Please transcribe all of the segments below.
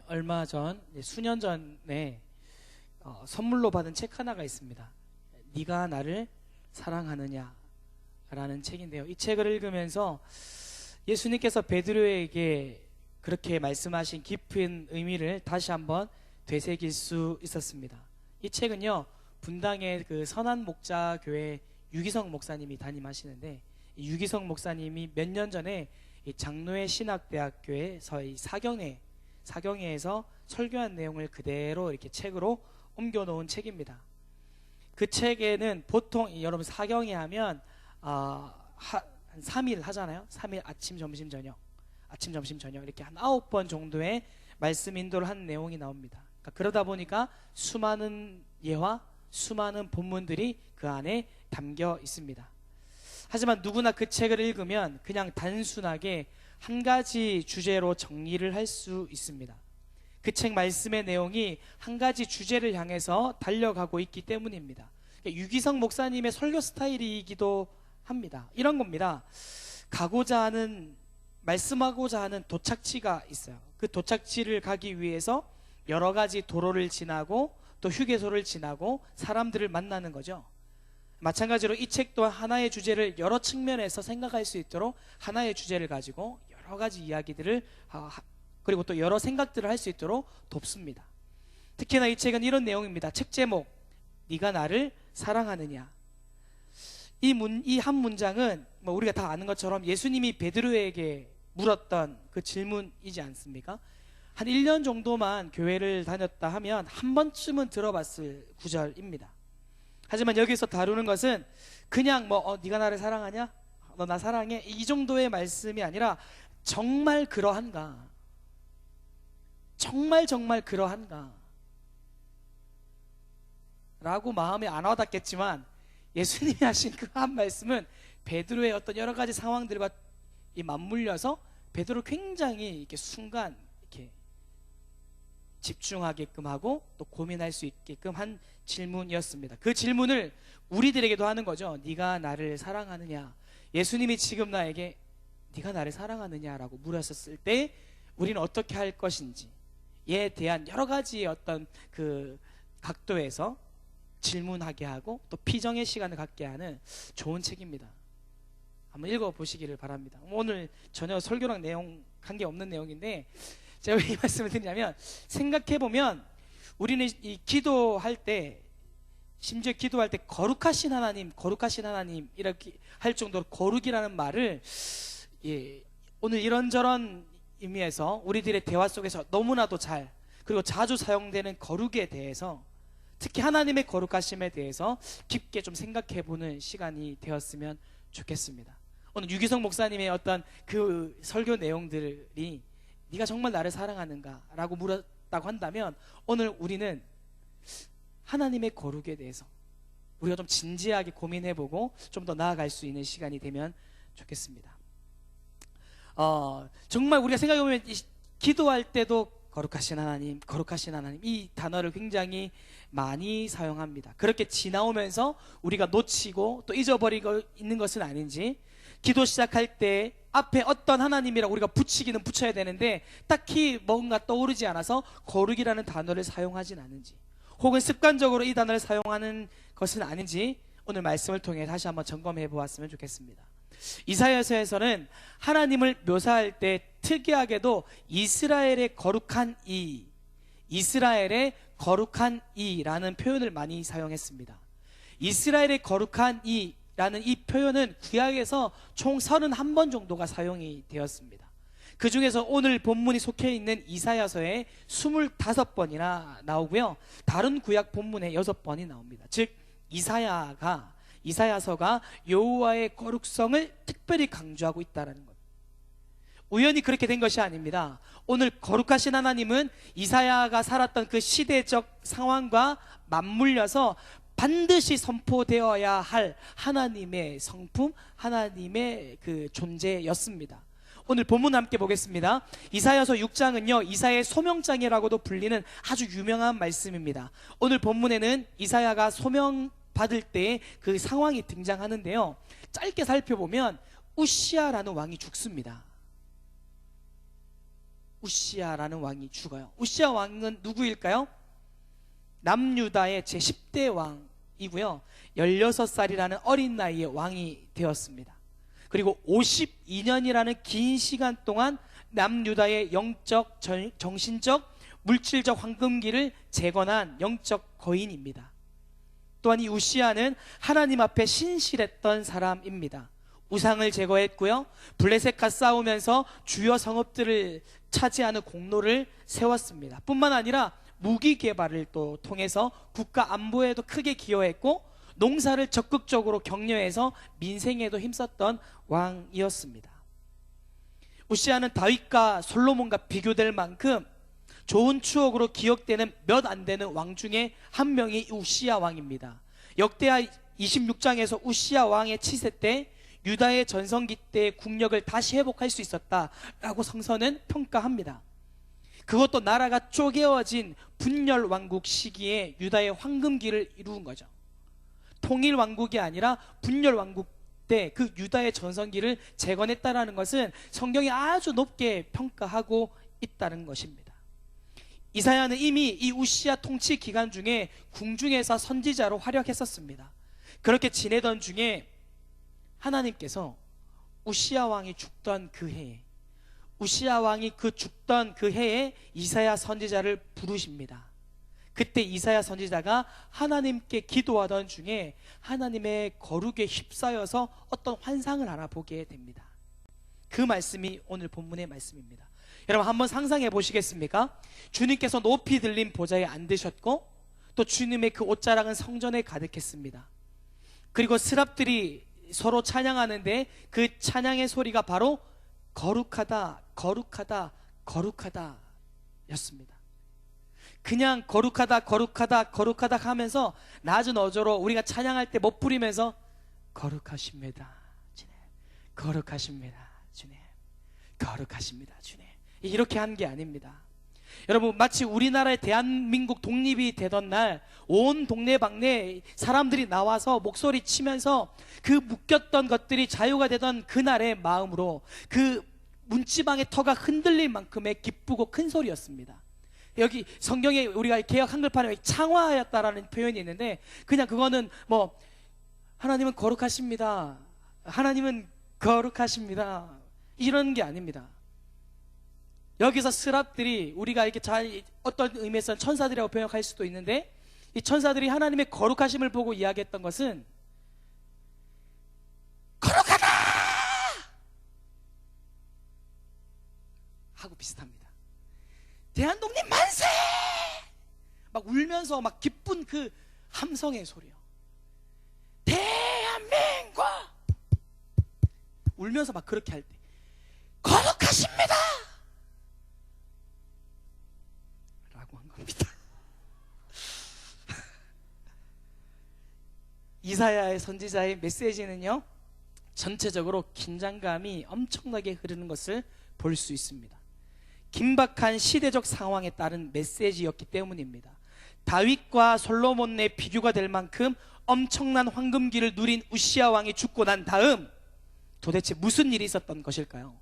얼마 전, 수년 전에 선물로 받은 책 하나가 있습니다. 네가 나를 사랑하느냐 라는 책인데요, 이 책을 읽으면서 예수님께서 베드로에게 그렇게 말씀하신 깊은 의미를 다시 한번 되새길 수 있었습니다. 이 책은요, 분당의 그 선한 목자 교회 유기성 목사님이 담임하시는데, 이 유기성 목사님이 몇 년 전에 이 장로회 신학대학교에서 이 사경회에서 설교한 내용을 그대로 이렇게 책으로 옮겨놓은 책입니다. 그 책에는 보통 여러분 사경회 하면 한 3일 하잖아요. 3일 아침 점심 저녁 이렇게 한 9번 정도의 말씀 인도를 한 내용이 나옵니다. 그러다 보니까 수많은 예화, 수많은 본문들이 그 안에 담겨 있습니다. 하지만 누구나 그 책을 읽으면 그냥 단순하게 한 가지 주제로 정리를 할 수 있습니다. 그 책 말씀의 내용이 한 가지 주제를 향해서 달려가고 있기 때문입니다. 유기성 목사님의 설교 스타일이기도 합니다. 이런 겁니다. 가고자 하는, 말씀하고자 하는 도착지가 있어요. 그 도착지를 가기 위해서 여러 가지 도로를 지나고 또 휴게소를 지나고 사람들을 만나는 거죠. 마찬가지로 이 책 또한 하나의 주제를 여러 측면에서 생각할 수 있도록 하나의 주제를 가지고 여러 가지 이야기들을 그리고 또 여러 생각들을 할 수 있도록 돕습니다. 특히나 이 책은 이런 내용입니다. 책 제목, 네가 나를 사랑하느냐. 이 한 문장은 뭐 우리가 다 아는 것처럼 예수님이 베드로에게 물었던 그 질문이지 않습니까? 한 1년 정도만 교회를 다녔다 하면 한 번쯤은 들어봤을 구절입니다. 하지만 여기서 다루는 것은 그냥 네가 나를 사랑하냐? 너 나 사랑해? 이 정도의 말씀이 아니라 정말 그러한가? 정말 그러한가? 라고 마음에 안 와닿겠지만 예수님이 하신 그 한 말씀은 베드로의 어떤 여러 가지 상황들과 맞물려서 베드로 굉장히 이렇게 순간 이렇게 집중하게끔 하고 또 고민할 수 있게끔 한 질문이었습니다. 그 질문을 우리들에게도 하는 거죠. 네가 나를 사랑하느냐? 예수님이 지금 나에게 네가 나를 사랑하느냐라고 물었을 때 우리는 어떻게 할 것인지에 대한 여러 가지의 어떤 그 각도에서 질문하게 하고 또 피정의 시간을 갖게 하는 좋은 책입니다. 한번 읽어보시기를 바랍니다. 오늘 전혀 설교랑 내용 관계없는 내용인데 제가 왜 이 말씀을 드리냐면, 생각해보면 우리는 이 기도할 때, 심지어 기도할 때 거룩하신 하나님 이렇게 할 정도로 거룩이라는 말을 오늘 이런저런 의미에서 우리들의 대화 속에서 너무나도 잘, 그리고 자주 사용되는 거룩에 대해서, 특히 하나님의 거룩하심에 대해서 깊게 좀 생각해보는 시간이 되었으면 좋겠습니다. 오늘 유기성 목사님의 어떤 그 설교 내용들이 네가 정말 나를 사랑하는가? 라고 물었다고 한다면 오늘 우리는 하나님의 거룩에 대해서 우리가 좀 진지하게 고민해보고 좀 더 나아갈 수 있는 시간이 되면 좋겠습니다. 정말 우리가 생각해보면 기도할 때도 거룩하신 하나님 이 단어를 굉장히 많이 사용합니다. 그렇게 지나오면서 우리가 놓치고 또 잊어버리고 있는 것은 아닌지, 기도 시작할 때 앞에 어떤 하나님이라고 우리가 붙이기는 붙여야 되는데 딱히 뭔가 떠오르지 않아서 거룩이라는 단어를 사용하진 않은지, 혹은 습관적으로 이 단어를 사용하는 것은 아닌지 오늘 말씀을 통해 다시 한번 점검해 보았으면 좋겠습니다. 이사야서에서는 하나님을 묘사할 때 특이하게도 이스라엘의 거룩한 이라는 표현을 많이 사용했습니다. 이스라엘의 거룩한 이라는 이 표현은 구약에서 총 31번 정도가 사용이 되었습니다. 그 중에서 오늘 본문이 속해 있는 이사야서에 25번이나 나오고요, 다른 구약 본문에 6번이 나옵니다. 즉 이사야서가 여호와의 거룩성을 특별히 강조하고 있다는 것. 우연히 그렇게 된 것이 아닙니다. 오늘 거룩하신 하나님은 이사야가 살았던 그 시대적 상황과 맞물려서 반드시 선포되어야 할 하나님의 성품, 하나님의 그 존재였습니다. 오늘 본문 함께 보겠습니다. 이사야서 6장은요 이사야의 소명장이라고도 불리는 아주 유명한 말씀입니다. 오늘 본문에는 이사야가 소명 받을 때 그 상황이 등장하는데요, 짧게 살펴보면 우시아라는 왕이 죽습니다. 우시야라는 왕이 죽어요. 우시야 왕은 누구일까요? 남유다의 제10대 왕이고요, 16살이라는 어린 나이에 왕이 되었습니다. 그리고 52년이라는 긴 시간 동안 남유다의 영적, 정신적, 물질적 황금기를 재건한 영적 거인입니다. 또한 이 우시야는 하나님 앞에 신실했던 사람입니다. 우상을 제거했고요, 블레셋과 싸우면서 주요 성읍들을 차지하는 공로를 세웠습니다. 뿐만 아니라 무기 개발을 또 통해서 국가 안보에도 크게 기여했고, 농사를 적극적으로 격려해서 민생에도 힘썼던 왕이었습니다. 우시야는 다윗과 솔로몬과 비교될 만큼 좋은 추억으로 기억되는 몇 안 되는 왕 중에 한 명이 우시야 왕입니다. 역대하 26장에서 우시야 왕의 치세 때 유다의 전성기 때 국력을 다시 회복할 수 있었다라고 성서는 평가합니다. 그것도 나라가 쪼개어진 분열 왕국 시기에 유다의 황금기를 이루은 거죠. 통일 왕국이 아니라 분열 왕국 때 그 유다의 전성기를 재건했다라는 것은 성경이 아주 높게 평가하고 있다는 것입니다. 이사야는 이미 이 우시야 통치 기간 중에 궁중에서 선지자로 활약했었습니다. 그렇게 지내던 중에 하나님께서 우시야 왕이 죽던 그 해에, 우시야 왕이 죽던 그 해에 이사야 선지자를 부르십니다. 그때 이사야 선지자가 하나님께 기도하던 중에 하나님의 거룩에 휩싸여서 어떤 환상을 하나 보게 됩니다. 그 말씀이 오늘 본문의 말씀입니다. 여러분 한번 상상해 보시겠습니까? 주님께서 높이 들린 보좌에 앉으셨고, 또 주님의 그 옷자락은 성전에 가득했습니다. 그리고 스랍들이 서로 찬양하는데 그 찬양의 소리가 바로 거룩하다, 거룩하다, 거룩하다 였습니다. 그냥 거룩하다, 거룩하다, 거룩하다 하면서 낮은 어조로 우리가 찬양할 때 못 부리면서 거룩하십니다 주님, 거룩하십니다 주님, 거룩하십니다 주님, 이렇게 한 게 아닙니다. 여러분, 마치 우리나라의 대한민국 독립이 되던 날 온 동네방네 사람들이 나와서 목소리 치면서 그 묶였던 것들이 자유가 되던 그날의 마음으로 그 문지방의 터가 흔들릴 만큼의 기쁘고 큰 소리였습니다. 여기 성경에 우리가 개역 한글판에 창화하였다라는 표현이 있는데, 그냥 그거는 뭐 하나님은 거룩하십니다, 하나님은 거룩하십니다 이런 게 아닙니다. 여기서 스랍들이 우리가 이렇게 잘 어떤 의미에서는 천사들이라고 표현할 수도 있는데, 이 천사들이 하나님의 거룩하심을 보고 이야기했던 것은 거룩하다 하고 비슷합니다. 대한독립 만세! 막 울면서 막 기쁜 그 함성의 소리요. 대한민국! 울면서 막 그렇게 할 때 거룩하십니다! 라고 한 겁니다. 이사야의 선지자의 메시지는요, 전체적으로 긴장감이 엄청나게 흐르는 것을 볼 수 있습니다. 긴박한 시대적 상황에 따른 메시지였기 때문입니다. 다윗과 솔로몬의 비교가 될 만큼 엄청난 황금기를 누린 우시야 왕이 죽고 난 다음 도대체 무슨 일이 있었던 것일까요?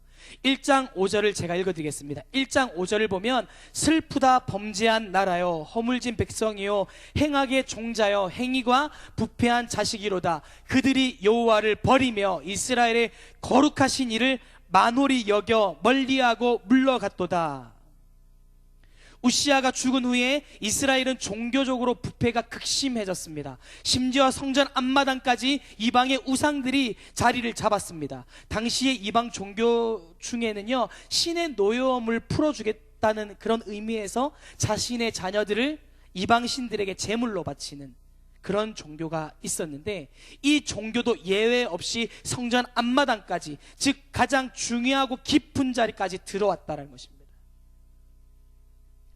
1장 5절을 제가 읽어드리겠습니다. 1장 5절을 보면 슬프다 범죄한 나라여, 허물진 백성이요, 행악의 종자여, 행위가 부패한 자식이로다. 그들이 여호와를 버리며 이스라엘의 거룩하신 이를 만홀히 여겨 멀리하고 물러갔도다. 우시야가 죽은 후에 이스라엘은 종교적으로 부패가 극심해졌습니다. 심지어 성전 앞마당까지 이방의 우상들이 자리를 잡았습니다. 당시의 이방 종교 중에는요, 신의 노여움을 풀어주겠다는 그런 의미에서 자신의 자녀들을 이방 신들에게 제물로 바치는 그런 종교가 있었는데, 이 종교도 예외 없이 성전 앞마당까지, 즉 가장 중요하고 깊은 자리까지 들어왔다는 것입니다.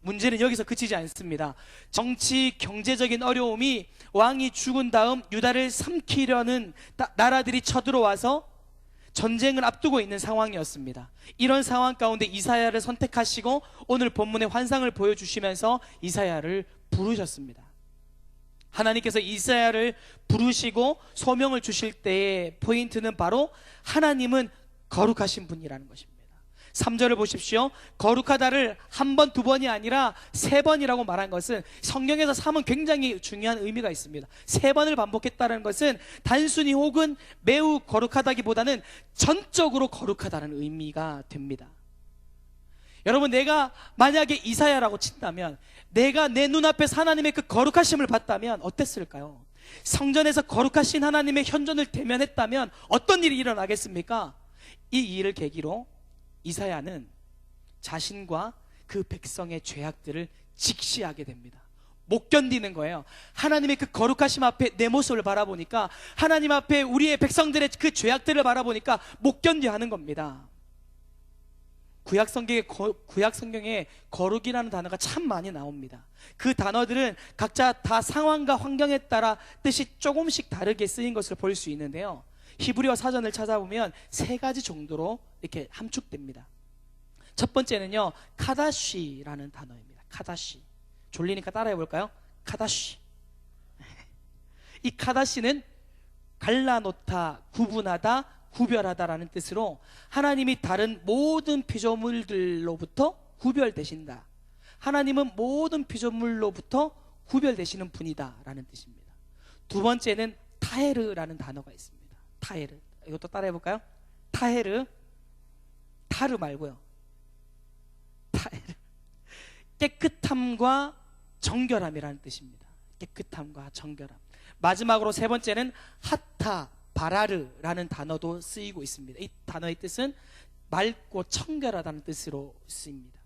문제는 여기서 그치지 않습니다. 정치, 경제적인 어려움이 왕이 죽은 다음 유다를 삼키려는 나라들이 쳐들어와서 전쟁을 앞두고 있는 상황이었습니다. 이런 상황 가운데 이사야를 선택하시고 오늘 본문의 환상을 보여주시면서 이사야를 부르셨습니다. 하나님께서 이사야를 부르시고 소명을 주실 때의 포인트는 바로 하나님은 거룩하신 분이라는 것입니다. 3절을 보십시오. 거룩하다를 한 번, 두 번이 아니라 세 번이라고 말한 것은, 성경에서 3은 굉장히 중요한 의미가 있습니다. 세 번을 반복했다는 것은 단순히 혹은 매우 거룩하다기보다는 전적으로 거룩하다는 의미가 됩니다. 여러분, 내가 만약에 이사야라고 친다면, 내가 내 눈앞에서 하나님의 그 거룩하심을 봤다면 어땠을까요? 성전에서 거룩하신 하나님의 현존을 대면했다면 어떤 일이 일어나겠습니까? 이 일을 계기로 이사야는 자신과 그 백성의 죄악들을 직시하게 됩니다. 못 견디는 거예요. 하나님의 그 거룩하심 앞에 내 모습을 바라보니까, 하나님 앞에 우리의 백성들의 그 죄악들을 바라보니까 못 견뎌 하는 겁니다. 구약 성경에 거룩이라는 단어가 참 많이 나옵니다. 그 단어들은 각자 다 상황과 환경에 따라 뜻이 조금씩 다르게 쓰인 것을 볼 수 있는데요, 히브리어 사전을 찾아보면 세 가지 정도로 이렇게 함축됩니다. 첫 번째는요, 카다시라는 단어입니다. 카다시. 졸리니까 따라해 볼까요? 카다시. 이 카다시는 갈라놓다, 구분하다, 구별하다라는 뜻으로, 하나님이 다른 모든 피조물들로부터 구별되신다, 하나님은 모든 피조물로부터 구별되시는 분이다 라는 뜻입니다. 두 번째는 타헤르라는 단어가 있습니다. 타헤르. 이것도 따라해 볼까요? 타헤르. 타르 말고요. 타헤르. 깨끗함과 정결함이라는 뜻입니다. 깨끗함과 정결함. 마지막으로 세 번째는 하타 바라르라는 단어도 쓰이고 있습니다. 이 단어의 뜻은 맑고 청결하다는 뜻으로 쓰입니다.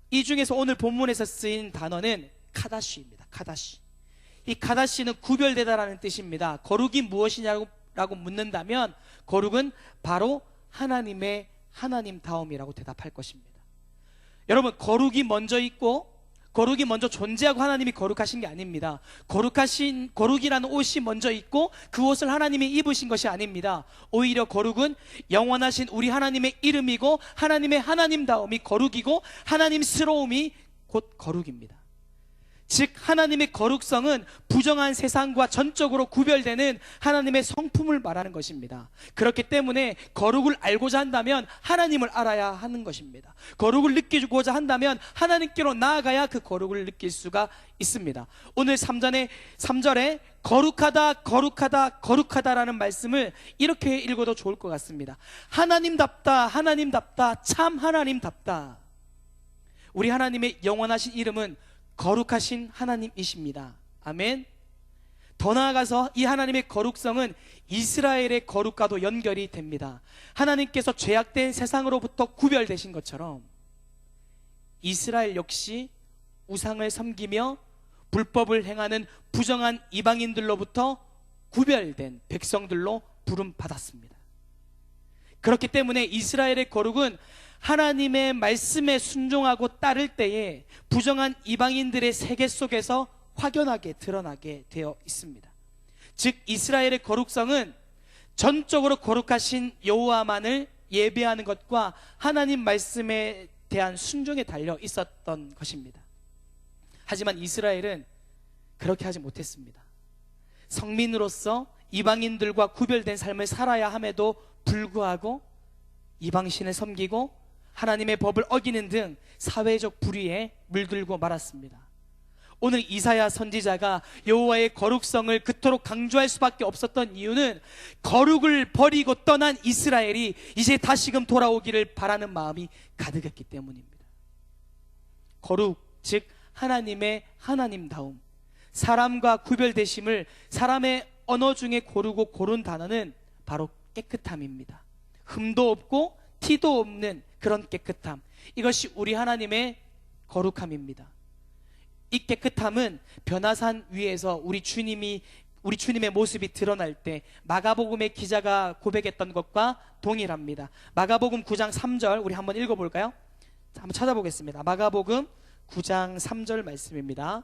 이 중에서 오늘 본문에서 쓰인 단어는 카다시입니다. 카다시. 이 카다시는 구별되다라는 뜻입니다. 거룩이 무엇이냐고 묻는다면, 거룩은 바로 하나님의 하나님다움이라고 대답할 것입니다. 여러분, 거룩이 먼저 있고 거룩이 먼저 존재하고 하나님이 거룩하신 게 아닙니다. 거룩이라는 옷이 먼저 있고 그 옷을 하나님이 입으신 것이 아닙니다. 오히려 거룩은 영원하신 우리 하나님의 이름이고, 하나님의 하나님다움이 거룩이고, 하나님스러움이 곧 거룩입니다. 즉, 하나님의 거룩성은 부정한 세상과 전적으로 구별되는 하나님의 성품을 말하는 것입니다. 그렇기 때문에 거룩을 알고자 한다면 하나님을 알아야 하는 것입니다. 거룩을 느끼고자 한다면 하나님께로 나아가야 그 거룩을 느낄 수가 있습니다. 오늘 3절에 거룩하다, 거룩하다, 거룩하다라는 말씀을 이렇게 읽어도 좋을 것 같습니다. 하나님답다, 하나님답다, 참 하나님답다. 우리 하나님의 영원하신 이름은 거룩하신 하나님이십니다. 아멘. 더 나아가서 이 하나님의 거룩성은 이스라엘의 거룩과도 연결이 됩니다. 하나님께서 죄악된 세상으로부터 구별되신 것처럼 이스라엘 역시 우상을 섬기며 불법을 행하는 부정한 이방인들로부터 구별된 백성들로 부름받았습니다. 그렇기 때문에 이스라엘의 거룩은 하나님의 말씀에 순종하고 따를 때에 부정한 이방인들의 세계 속에서 확연하게 드러나게 되어 있습니다. 즉, 이스라엘의 거룩성은 전적으로 거룩하신 여호와만을 예배하는 것과 하나님 말씀에 대한 순종에 달려 있었던 것입니다. 하지만 이스라엘은 그렇게 하지 못했습니다. 성민으로서 이방인들과 구별된 삶을 살아야 함에도 불구하고 이방신을 섬기고 하나님의 법을 어기는 등 사회적 불의에 물들고 말았습니다. 오늘 이사야 선지자가 여호와의 거룩성을 그토록 강조할 수밖에 없었던 이유는 거룩을 버리고 떠난 이스라엘이 이제 다시금 돌아오기를 바라는 마음이 가득했기 때문입니다. 거룩, 즉 하나님의 하나님다움, 사람과 구별되심을 사람의 언어 중에 고르고 고른 단어는 바로 깨끗함입니다. 흠도 없고 티도 없는 그런 깨끗함, 이것이 우리 하나님의 거룩함입니다. 이 깨끗함은 변화산 위에서 우리 주님의 모습이 드러날 때 마가복음의 기자가 고백했던 것과 동일합니다. 마가복음 9장 3절 우리 한번 읽어볼까요? 한번 찾아보겠습니다. 마가복음 9장 3절 말씀입니다.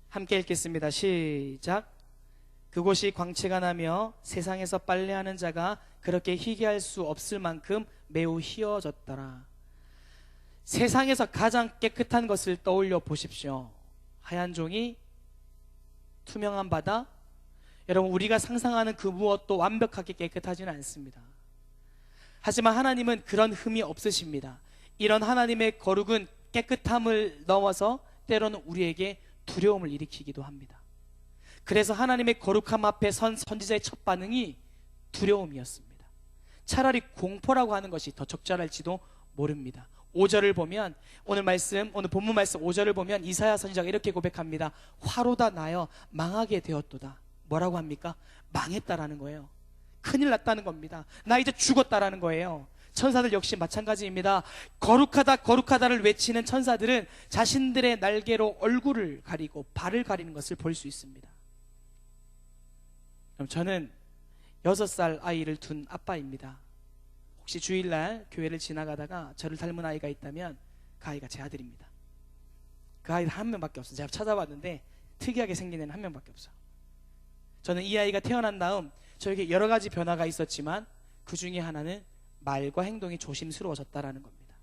함께 읽겠습니다. 시작. 그곳이 광채가 나며 세상에서 빨래하는 자가 그렇게 희귀할 수 없을 만큼 매우 희어졌더라. 세상에서 가장 깨끗한 것을 떠올려 보십시오. 하얀 종이, 투명한 바다, 여러분, 우리가 상상하는 그 무엇도 완벽하게 깨끗하지는 않습니다. 하지만 하나님은 그런 흠이 없으십니다. 이런 하나님의 거룩은 깨끗함을 넘어서 때로는 우리에게 두려움을 일으키기도 합니다. 그래서 하나님의 거룩함 앞에 선 선지자의 첫 반응이 두려움이었습니다. 차라리 공포라고 하는 것이 더 적절할지도 모릅니다. 5절을 보면, 오늘 본문 말씀 5절을 보면 이사야 선지자가 이렇게 고백합니다. 화로다 나여 망하게 되었도다. 뭐라고 합니까? 망했다라는 거예요. 큰일 났다는 겁니다. 나 이제 죽었다라는 거예요. 천사들 역시 마찬가지입니다. 거룩하다 거룩하다를 외치는 천사들은 자신들의 날개로 얼굴을 가리고 발을 가리는 것을 볼 수 있습니다. 그럼 저는 6살 아이를 둔 아빠입니다. 혹시 주일날 교회를 지나가다가 저를 닮은 아이가 있다면 그 아이가 제 아들입니다. 그 아이는 한 명밖에 없어요. 제가 찾아봤는데 특이하게 생긴 애는 한 명밖에 없어요. 저는 이 아이가 태어난 다음 저에게 여러 가지 변화가 있었지만 그 중에 하나는 말과 행동이 조심스러워졌다라는 겁니다.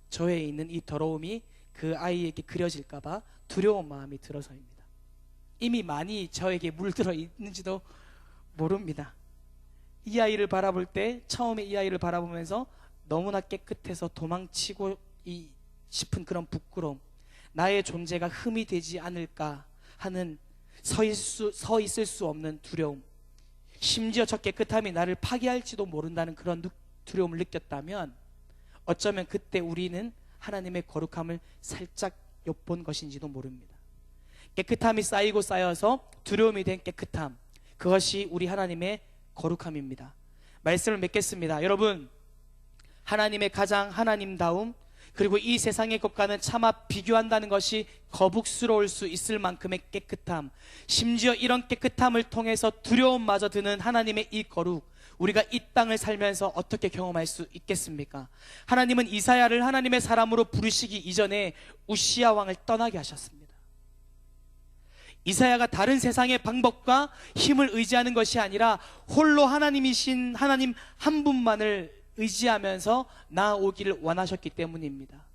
저에 있는 이 더러움이 그 아이에게 그려질까봐 두려운 마음이 들어서입니다. 이미 많이 저에게 물들어 있는지도 모릅니다. 이 아이를 바라볼 때, 처음에 이 아이를 바라보면서 너무나 깨끗해서 도망치고 싶은 그런 부끄러움, 나의 존재가 흠이 되지 않을까 하는 서 있을 수 없는 두려움, 심지어 저 깨끗함이 나를 파괴할지도 모른다는 그런 두려움을 느꼈다면 어쩌면 그때 우리는 하나님의 거룩함을 살짝 엿본 것인지도 모릅니다. 깨끗함이 쌓이고 쌓여서 두려움이 된 깨끗함, 그것이 우리 하나님의 거룩함입니다. 말씀을 맺겠습니다. 여러분, 하나님의 가장 하나님다움, 그리고 이 세상의 것과는 차마 비교한다는 것이 거북스러울 수 있을 만큼의 깨끗함, 심지어 이런 깨끗함을 통해서 두려움마저 드는 하나님의 이 거룩, 우리가 이 땅을 살면서 어떻게 경험할 수 있겠습니까? 하나님은 이사야를 하나님의 사람으로 부르시기 이전에 우시야 왕을 떠나게 하셨습니다. 이사야가 다른 세상의 방법과 힘을 의지하는 것이 아니라 홀로 하나님이신 하나님 한 분만을 의지하면서 나아오기를 원하셨기 때문입니다.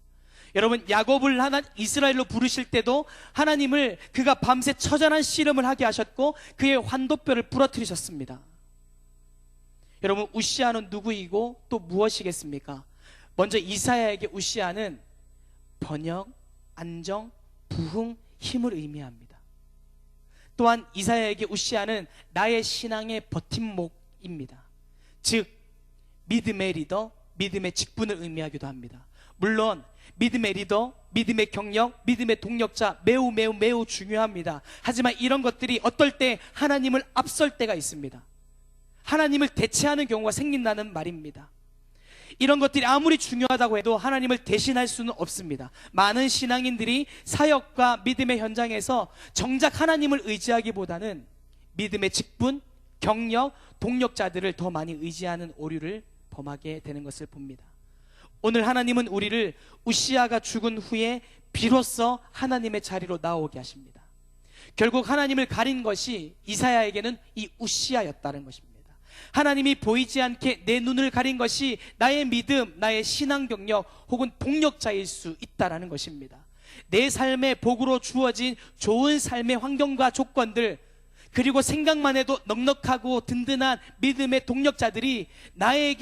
여러분, 야곱을 이스라엘로 부르실 때도 하나님을 그가 밤새 처절한 씨름을 하게 하셨고 그의 환도뼈를 부러뜨리셨습니다. 여러분, 우시아는 누구이고 또 무엇이겠습니까? 먼저 이사야에게 우시아는 번영, 안정, 부흥, 힘을 의미합니다. 또한 이사야에게 우시아는 나의 신앙의 버팀목입니다. 즉 믿음의 리더, 믿음의 직분을 의미하기도 합니다. 물론 믿음의 리더, 믿음의 경력, 믿음의 동력자 매우 중요합니다. 하지만 이런 것들이 어떨 때 하나님을 앞설 때가 있습니다. 하나님을 대체하는 경우가 생긴다는 말입니다. 이런 것들이 아무리 중요하다고 해도 하나님을 대신할 수는 없습니다. 많은 신앙인들이 사역과 믿음의 현장에서 정작 하나님을 의지하기보다는 믿음의 직분, 경력, 동력자들을 더 많이 의지하는 오류를 범하게 되는 것을 봅니다. 오늘 하나님은 우리를 우시아가 죽은 후에 비로소 하나님의 자리로 나오게 하십니다. 결국 하나님을 가린 것이 이사야에게는 이 우시아였다는 것입니다. 하나님이 보이지 않게 내 눈을 가린 것이 나의 믿음, 나의 신앙 경력 혹은 동력자일 수 있다라는 것입니다. 내 삶에 복으로 주어진 좋은 삶의 환경과 조건들, 그리고 생각만 해도 넉넉하고 든든한 믿음의 동력자들이 나의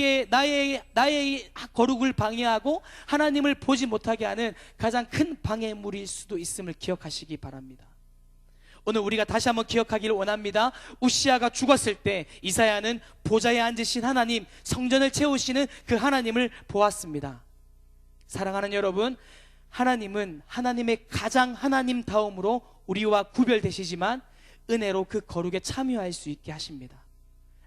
거룩을 방해하고 하나님을 보지 못하게 하는 가장 큰 방해물일 수도 있음을 기억하시기 바랍니다. 오늘 우리가 다시 한번 기억하기를 원합니다. 우시아가 죽었을 때 이사야는 보좌에 앉으신 하나님, 성전을 채우시는 그 하나님을 보았습니다. 사랑하는 여러분, 하나님은 하나님의 가장 하나님다움으로 우리와 구별되시지만 은혜로 그 거룩에 참여할 수 있게 하십니다.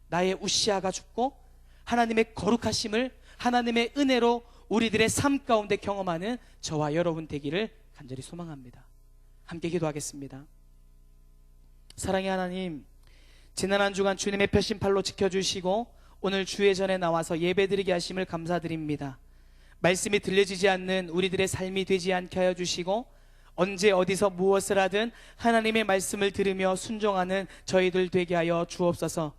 나의 우시아가 죽고 하나님의 거룩하심을 하나님의 은혜로 우리들의 삶 가운데 경험하는 저와 여러분 되기를 간절히 소망합니다. 함께 기도하겠습니다. 사랑의 하나님, 지난 한 주간 주님의 펴신 팔로 지켜주시고 오늘 주의 전에 나와서 예배드리게 하심을 감사드립니다. 말씀이 들려지지 않는 우리들의 삶이 되지 않게 하여 주시고 언제 어디서 무엇을 하든 하나님의 말씀을 들으며 순종하는 저희들 되게 하여 주옵소서.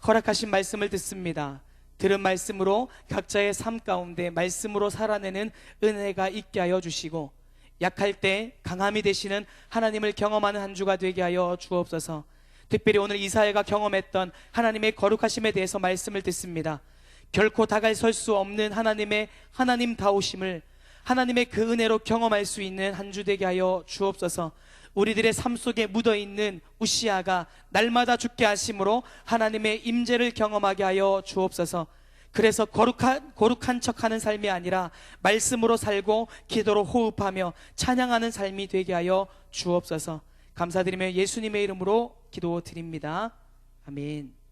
허락하신 말씀을 듣습니다. 들은 말씀으로 각자의 삶 가운데 말씀으로 살아내는 은혜가 있게 하여 주시고 약할 때 강함이 되시는 하나님을 경험하는 한 주가 되게 하여 주옵소서. 특별히 오늘 이사야가 경험했던 하나님의 거룩하심에 대해서 말씀을 듣습니다. 결코 다가설 수 없는 하나님의 하나님다우심을, 하나님의 그 은혜로 경험할 수 있는 한 주 되게 하여 주옵소서. 우리들의 삶 속에 묻어있는 우시아가 날마다 죽게 하심으로 하나님의 임재를 경험하게 하여 주옵소서. 그래서 거룩한 척하는 삶이 아니라 말씀으로 살고 기도로 호흡하며 찬양하는 삶이 되게 하여 주옵소서. 감사드리며 예수님의 이름으로 기도드립니다. 아멘.